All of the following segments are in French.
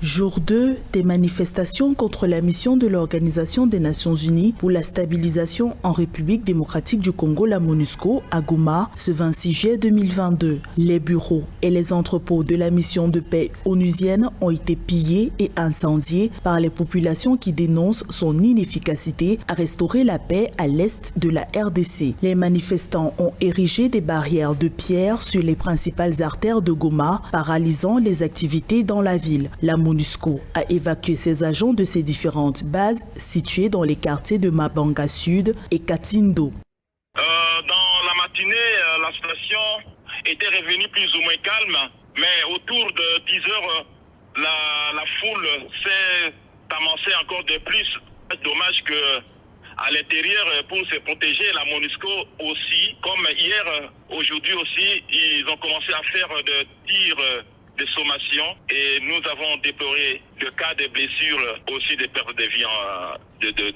Jour 2 des manifestations contre la mission de l'Organisation des Nations Unies pour la stabilisation en République démocratique du Congo, la MONUSCO, à Goma, ce 26 juillet 2022. Les bureaux et les entrepôts de la mission de paix onusienne ont été pillés et incendiés par les populations qui dénoncent son inefficacité à restaurer la paix à l'est de la RDC. Les manifestants ont érigé des barrières de pierre sur les principales artères de Goma, paralysant les activités dans la ville. La MONUSCO a évacué ses agents de ses différentes bases situées dans les quartiers de Mabanga Sud et Katindo. Dans la matinée, la situation était revenue plus ou moins calme, mais autour de 10 heures, la foule s'est amassée encore de plus. Dommage que à l'intérieur, pour se protéger, la MONUSCO aussi, comme hier, aujourd'hui aussi, ils ont commencé à faire des tirs de sommation et nous avons déploré le cas de blessures, aussi des pertes de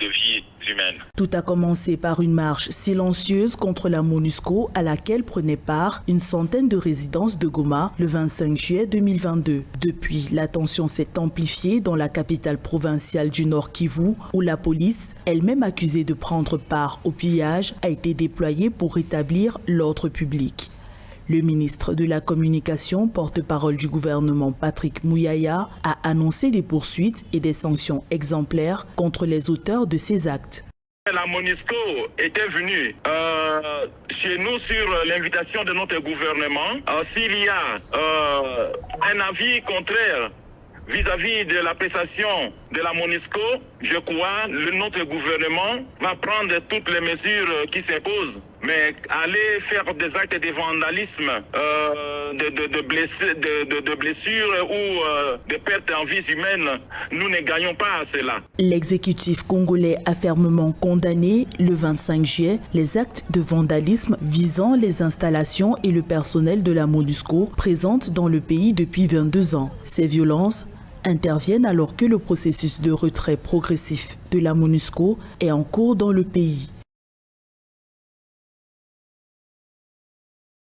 vie humaines. Tout a commencé par une marche silencieuse contre la MONUSCO à laquelle prenaient part une centaine de résidences de Goma le 25 juillet 2022. Depuis, la tension s'est amplifiée dans la capitale provinciale du Nord Kivu où la police, elle-même accusée de prendre part au pillage, a été déployée pour rétablir l'ordre public. Le ministre de la Communication, porte-parole du gouvernement Patrick Muyaya, a annoncé des poursuites et des sanctions exemplaires contre les auteurs de ces actes. La MONUSCO était venue chez nous sur l'invitation de notre gouvernement. S'il y a un avis contraire vis-à-vis de l'appréciation de la MONUSCO, je crois que notre gouvernement va prendre toutes les mesures qui s'imposent. Mais aller faire des actes de vandalisme, de blessures ou de pertes en vie humaine, nous ne gagnons pas à cela. L'exécutif congolais a fermement condamné le 25 juillet les actes de vandalisme visant les installations et le personnel de la MONUSCO présentes dans le pays depuis 22 ans. Ces violences interviennent alors que le processus de retrait progressif de la MONUSCO est en cours dans le pays.